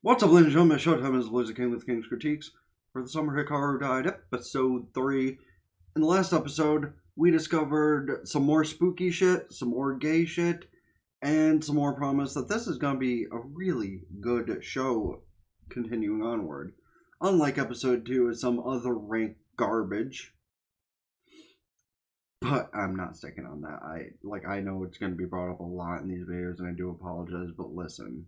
What's up, ladies and gentlemen? Showtime is Blizzard King with King's Critiques. For the Summer Hikaru Died, episode 3. In the last episode, we discovered some more spooky shit, some more gay shit, and some more promise that this is going to be a really good show continuing onward. Unlike episode 2 and some other rank garbage. But I'm not sticking on that. I know it's going to be brought up a lot in these videos, and I do apologize, but listen.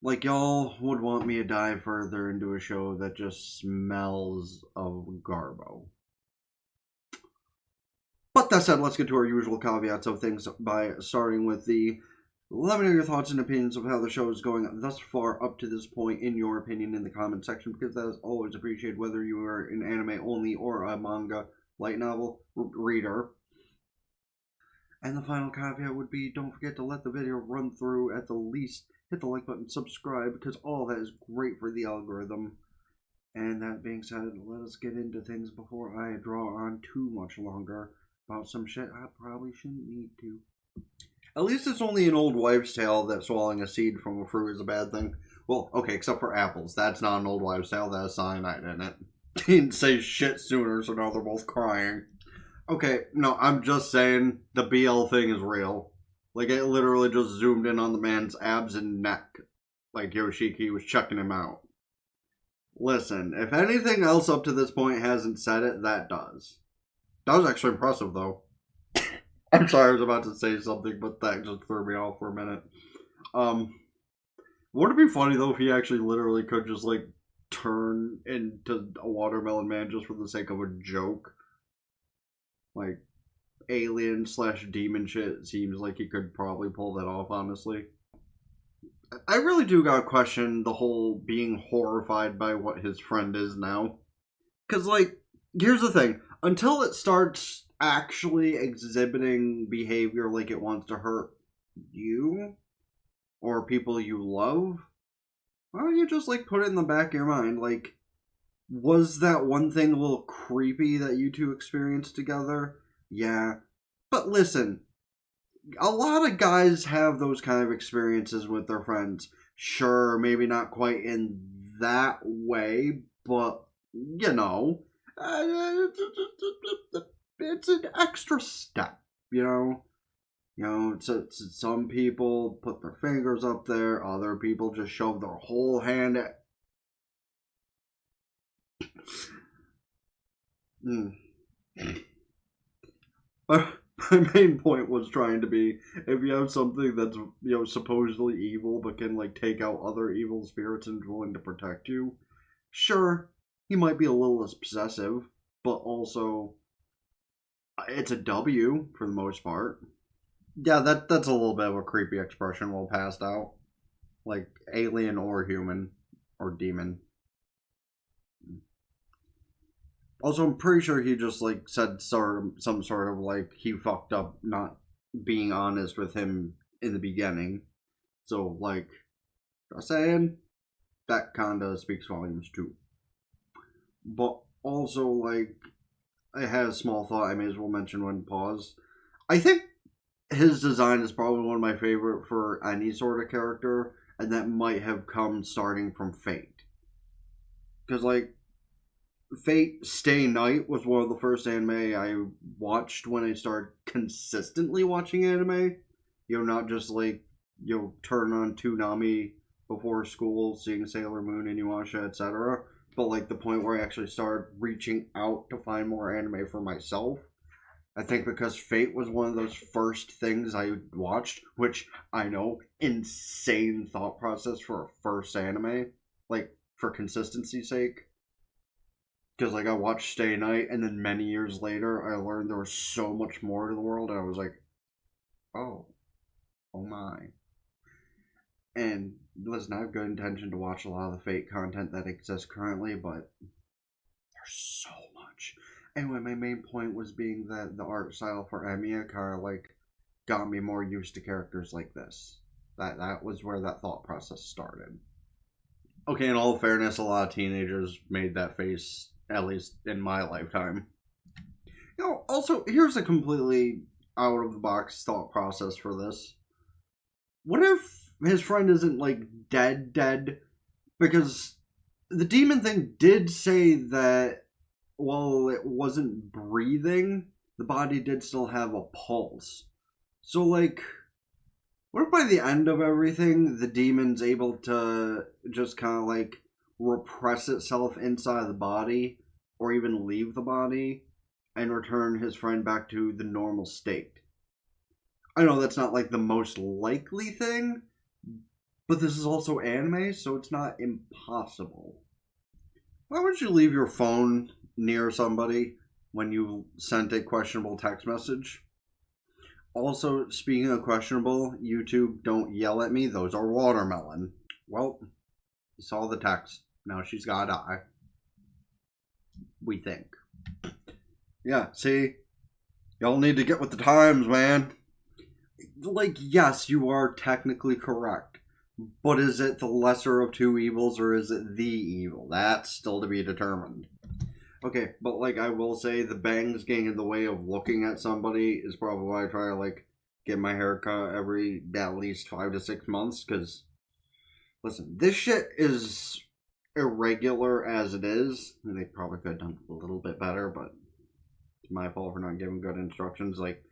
Like, y'all would want me to dive further into a show that just smells of garbo. But that said, let's get to our usual caveats of things by starting with let me know your thoughts and opinions of how the show is going thus far up to this point, in your opinion, in the comment section, because that is always appreciated, whether you are an anime only or a manga light novel reader. And the final caveat would be, don't forget to let the video run through at the least. Hit the like button, subscribe, because all that is great for the algorithm. And that being said, let us get into things before I draw on too much longer about some shit I probably shouldn't need to. At least it's only an old wives' tale that swallowing a seed from a fruit is a bad thing. Well, okay, except for apples. That's not an old wives' tale, that has cyanide in it. He didn't say shit sooner, so now they're both crying. Okay, no, I'm just saying the BL thing is real. Like, it literally just zoomed in on the man's abs and neck. Like Yoshiki was checking him out. Listen, if anything else up to this point hasn't said it, that does. That was actually impressive, though. I'm sorry, I was about to say something, but that just threw me off for a minute. Would it be funny, though, if he actually literally could just, like, turn into a watermelon man just for the sake of a joke? Like, alien / demon shit seems like he could probably pull that off, honestly. I really do gotta question the whole being horrified by what his friend is now. Because, like, here's the thing. Until it starts actually exhibiting behavior like it wants to hurt you or people you love, why don't you just, like, put it in the back of your mind? Like, was that one thing a little creepy that you two experienced together? Yeah. But listen, a lot of guys have those kind of experiences with their friends. Sure, maybe not quite in that way, but, you know, it's an extra step, you know? You know, some people put their fingers up there, other people just shove their whole hand at... My main point was trying to be, if you have something that's, you know, supposedly evil, but can, like, take out other evil spirits and is willing to protect you, sure, he might be a little less possessive, but also, it's a W, for the most part. Yeah, that's a little bit of a creepy expression while passed out. Like, alien or human, or demon. Also, I'm pretty sure he just, like, said some sort of, like, he fucked up not being honest with him in the beginning. So, like, just saying, that kinda speaks volumes, too. But also, like, I had a small thought I may as well mention when paused. I think his design is probably one of my favorite for any sort of character, and that might have come starting from Fate. Because, like, Fate Stay Night was one of the first anime I watched when I started consistently watching anime. You know, not just like, you know, turn on Toonami before school, seeing Sailor Moon, Inuyasha, etc. But like the point where I actually started reaching out to find more anime for myself. I think because Fate was one of those first things I watched, which I know, insane thought process for a first anime. Like, for consistency's sake. Because, like, I watched Stay Night, and then many years later, I learned there was so much more to the world, and I was like, oh my. And, listen, I have good intention to watch a lot of the Fate content that exists currently, but there's so much. Anyway, my main point was being that the art style for Emiya kind of, like, got me more used to characters like this. That was where that thought process started. Okay, in all fairness, a lot of teenagers made that face, at least in my lifetime. You know, also, here's a completely out-of-the-box thought process for this. What if his friend isn't like dead, because the demon thing did say that while it wasn't breathing, the body did still have a pulse. So like, what if by the end of everything, the demon's able to just kind of like repress itself inside the body, or even leave the body, and return his friend back to the normal state? I know that's not like the most likely thing, but this is also anime, so it's not impossible. Why would you leave your phone near somebody when you sent a questionable text message? Also, speaking of questionable, YouTube, don't yell at me. Those are watermelon. Well, you saw the text. Now she's gotta die. We think. Yeah, see? Y'all need to get with the times, man. Like, yes, you are technically correct. But is it the lesser of two evils, or is it the evil? That's still to be determined. Okay, but like I will say, the bangs getting in the way of looking at somebody is probably why I try to like get my hair cut every at least 5 to 6 months. Because listen, this shit is irregular as it is. They probably could have done a little bit better, but it's my fault for not giving good instructions. Like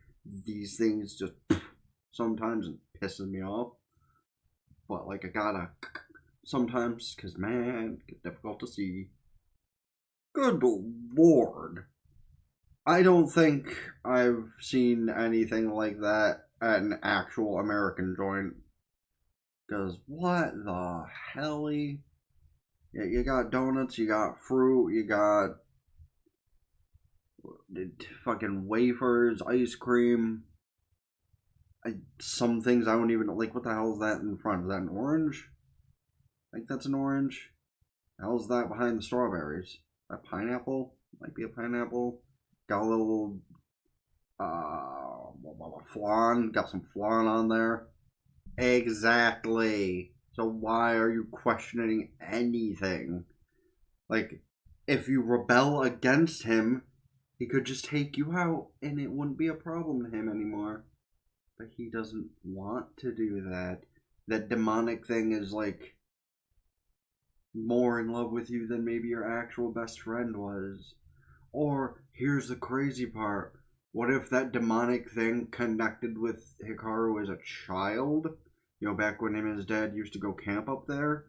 these things just sometimes it pisses me off. But like I gotta sometimes, because man, it's difficult to see. Good lord. I don't think I've seen anything like that at an actual American joint. Because what the hell? Yeah, you got donuts, you got fruit, you got fucking wafers, ice cream. Some things I don't even like. What the hell is that in front? Is that an orange? I think that's an orange. The hell is that behind the strawberries? A pineapple? Might be a pineapple. Got a little flan. Got some flan on there. Exactly. So why are you questioning anything? Like, if you rebel against him, he could just take you out and it wouldn't be a problem to him anymore. But he doesn't want to do that. That demonic thing is like more in love with you than maybe your actual best friend was. Or, here's the crazy part. What if that demonic thing connected with Hikaru as a child? You know, back when him and his dad used to go camp up there?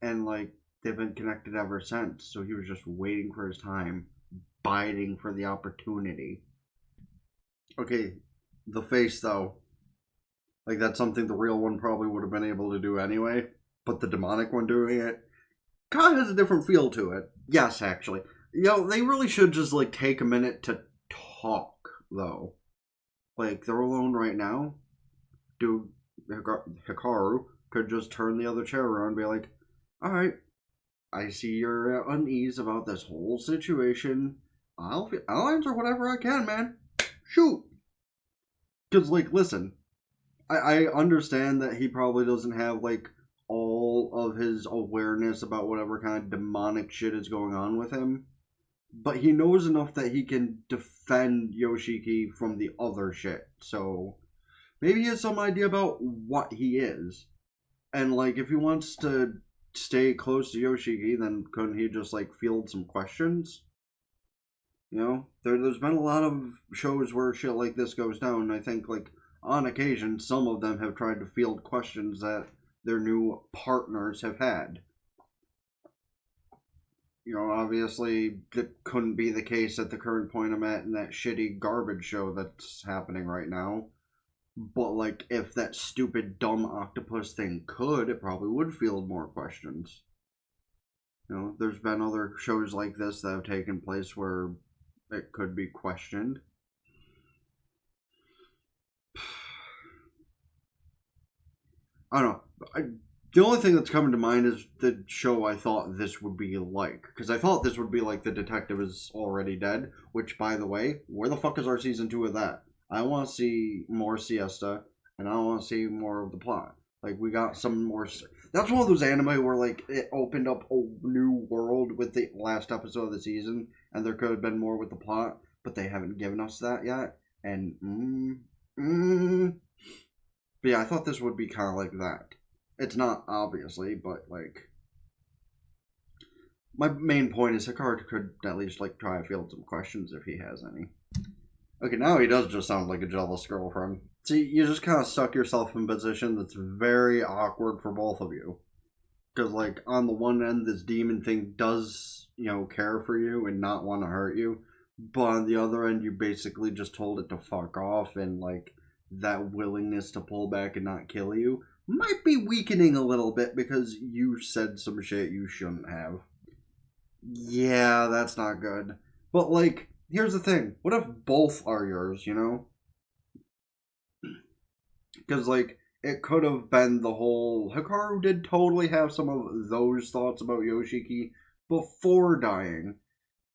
And, like, they've been connected ever since. So he was just waiting for his time, biding for the opportunity. Okay, the face, though. Like, that's something the real one probably would have been able to do anyway. But the demonic one doing it kind of has a different feel to it. Yes, actually. You know, they really should just, like, take a minute to talk, though. Like, they're alone right now. Dude, Hikaru could just turn the other chair around and be like, alright, I see your unease about this whole situation. I'll answer whatever I can, man. Shoot! Because, like, listen, I understand that he probably doesn't have, like, all of his awareness about whatever kind of demonic shit is going on with him. But he knows enough that he can defend Yoshiki from the other shit. So maybe he has some idea about what he is. And like if he wants to stay close to Yoshiki, then couldn't he just like field some questions? You know, there's been a lot of shows where shit like this goes down. And I think like on occasion some of them have tried to field questions that their new partners have had. You know, obviously, that couldn't be the case at the current point I'm at in that shitty garbage show that's happening right now. But, like, if that stupid, dumb octopus thing could, it probably would field more questions. You know, there's been other shows like this that have taken place where it could be questioned. I don't know. The only thing that's coming to mind is the show I thought this would be like. Because I thought this would be like The Detective Is Already Dead. Which, by the way, where the fuck is our season 2 of that? I want to see more Siesta. And I want to see more of the plot. Like, we got some more... That's one of those anime where, like, it opened up a new world with the last episode of the season. And there could have been more with the plot. But they haven't given us that yet. And, But yeah, I thought this would be kind of like that. It's not, obviously, but, like, my main point is Hikaru could at least, like, try to field some questions if he has any. Okay, now he does just sound like a jealous girlfriend. See, you just kind of stuck yourself in a position that's very awkward for both of you. Because, like, on the one end, this demon thing does, care for you and not want to hurt you. But on the other end, you basically just told it to fuck off, and, like, that willingness to pull back and not kill you might be weakening a little bit because you said some shit you shouldn't have. Yeah, that's not good. But, like, here's the thing. What if both are yours, Because, like, it could have been the whole Hikaru did totally have some of those thoughts about Yoshiki before dying.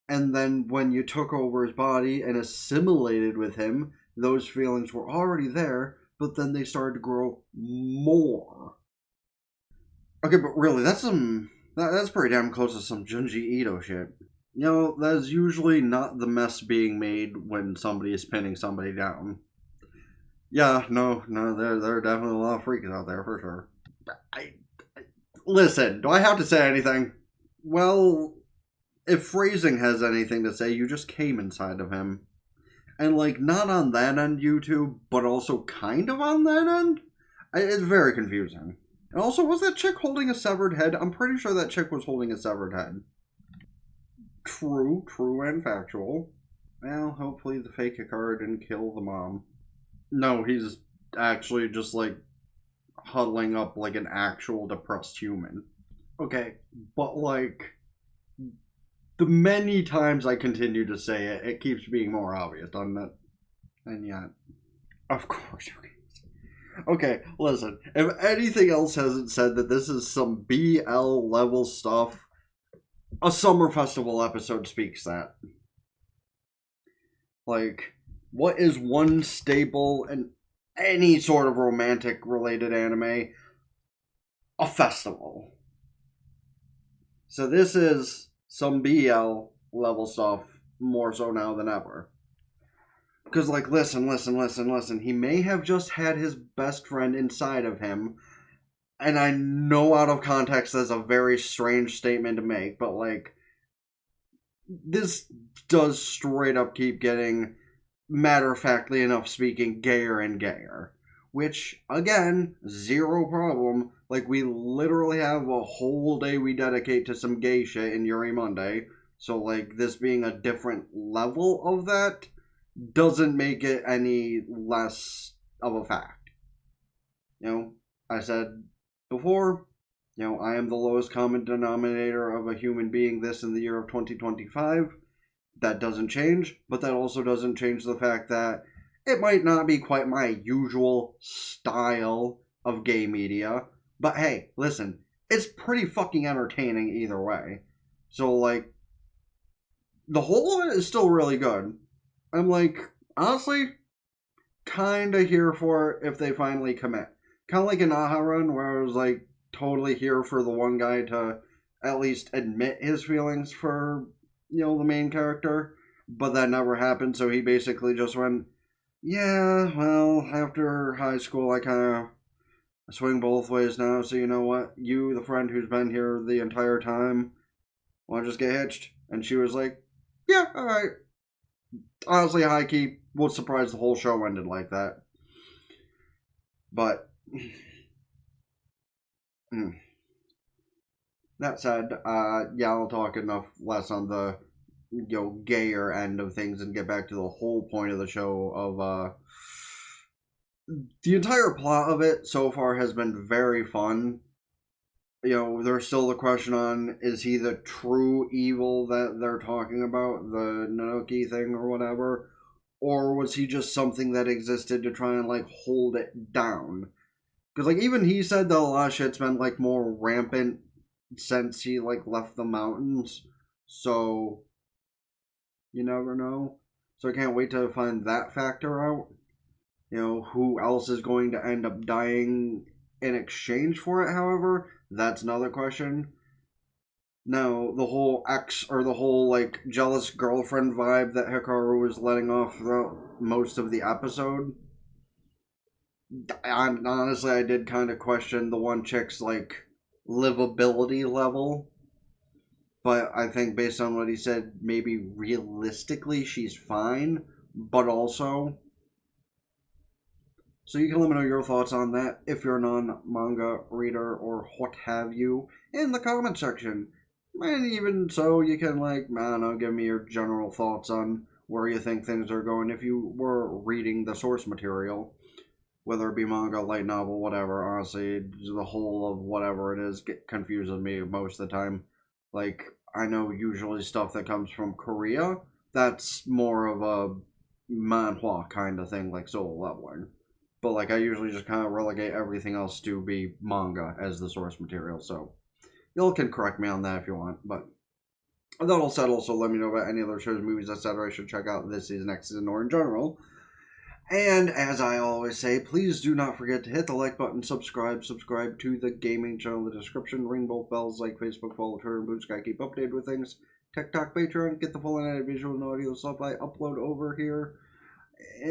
And then when you took over his body and assimilated with him, those feelings were already there, but then they started to grow more. Okay, but really, that's pretty damn close to some Junji Ito shit. That's usually not the mess being made when somebody is pinning somebody down. Yeah, no, there are definitely a lot of freaks out there for sure. Listen, do I have to say anything? Well, if phrasing has anything to say, you just came inside of him. And, like, not on that end, YouTube, but also kind of on that end? It's very confusing. And also, was that chick holding a severed head? I'm pretty sure that chick was holding a severed head. True and factual. Well, hopefully the fake Hikaru didn't kill the mom. No, he's actually just, like, huddling up like an actual depressed human. Okay, but, like, the many times I continue to say it, it keeps being more obvious, doesn't it? And yet, of course. Okay, listen. If anything else hasn't said that this is some BL level stuff, a summer festival episode speaks that. Like, what is one staple in any sort of romantic related anime? A festival. So this is some BL level stuff more so now than ever. Because, like, listen. He may have just had his best friend inside of him. And I know out of context that's a very strange statement to make, but, like, this does straight up keep getting, matter-of-factly enough speaking, gayer and gayer. Which, again, zero problem. Like, we literally have a whole day we dedicate to some gay shit in Yuri Monday. So, like, this being a different level of that doesn't make it any less of a fact. I said before, I am the lowest common denominator of a human being this in the year of 2025. That doesn't change, but that also doesn't change the fact that it might not be quite my usual style of gay media. But hey, listen, it's pretty fucking entertaining either way. So, like, the whole of it is still really good. I'm, like, honestly, kind of here for it if they finally commit. Kind of like an Aha run where I was, like, totally here for the one guy to at least admit his feelings for, the main character. But that never happened, so he basically just went, yeah, well, after high school I kind of swing both ways now, so you know what? You, the friend who's been here the entire time, want to just get hitched? And she was like, yeah, alright. Honestly, high key, was surprised the whole show ended like that. But that said, I'll talk enough less on the gayer end of things and get back to the whole point of the show of the entire plot of it so far has been very fun. There's still the question on, is he the true evil that they're talking about, the Naoki thing or whatever? Or was he just something that existed to try and, like, hold it down? Because, like, even he said that a lot of shit's been, like, more rampant since he, like, left the mountains. So, you never know. So I can't wait to find that factor out. Who else is going to end up dying in exchange for it, however? That's another question. No, the whole ex, or the whole, like, jealous girlfriend vibe that Hikaru was letting off throughout most of the episode. honestly, I did kind of question the one chick's like livability level, but I think based on what he said, maybe realistically she's fine, but also. So you can let me know your thoughts on that if you're a non-manga reader or what have you in the comment section. And even so, you can like, I don't know, give me your general thoughts on where you think things are going if you were reading the source material, whether it be manga, light novel, whatever. Honestly, the whole of whatever it is confuses me most of the time. Like, I know usually stuff that comes from Korea, that's more of a manhwa kind of thing, like Solo Leveling. But like, I usually just kind of relegate everything else to be manga as the source material. So you can correct me on that if you want. But that all said, also let me know about any other shows, movies, etc. I should check out this season, next season, or in general. And as I always say, please do not forget to hit the like button, subscribe to the gaming channel, the description, ring both bells, like Facebook, follow Twitter, and Blue Sky, keep updated with things. TikTok, Patreon, get the full and visual and audio stuff I upload over here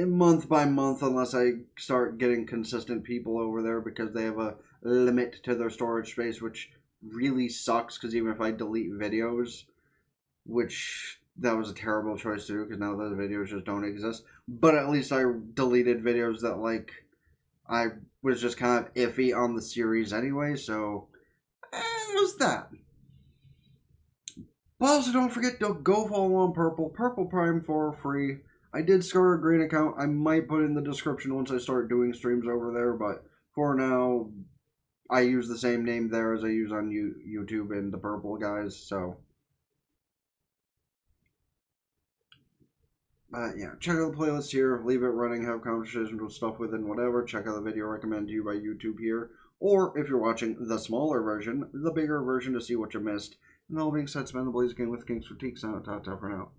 month by month, unless I start getting consistent people over there because they have a limit to their storage space, which really sucks because even if I delete videos, which that was a terrible choice to do because now those videos just don't exist. But at least I deleted videos that like I was just kind of iffy on the series anyway, so it was that. But also don't forget to go follow on Purple Prime for free. I did start a green account. I might put in the description once I start doing streams over there, but for now, I use the same name there as I use on YouTube and the Purple guys, so. Yeah, check out the playlist here, leave it running, have conversations with stuff within whatever, check out the video recommended to you by YouTube here, or if you're watching the smaller version, the bigger version to see what you missed. And all being said, spend the blaze again with King's Critique, sign out, ta for now.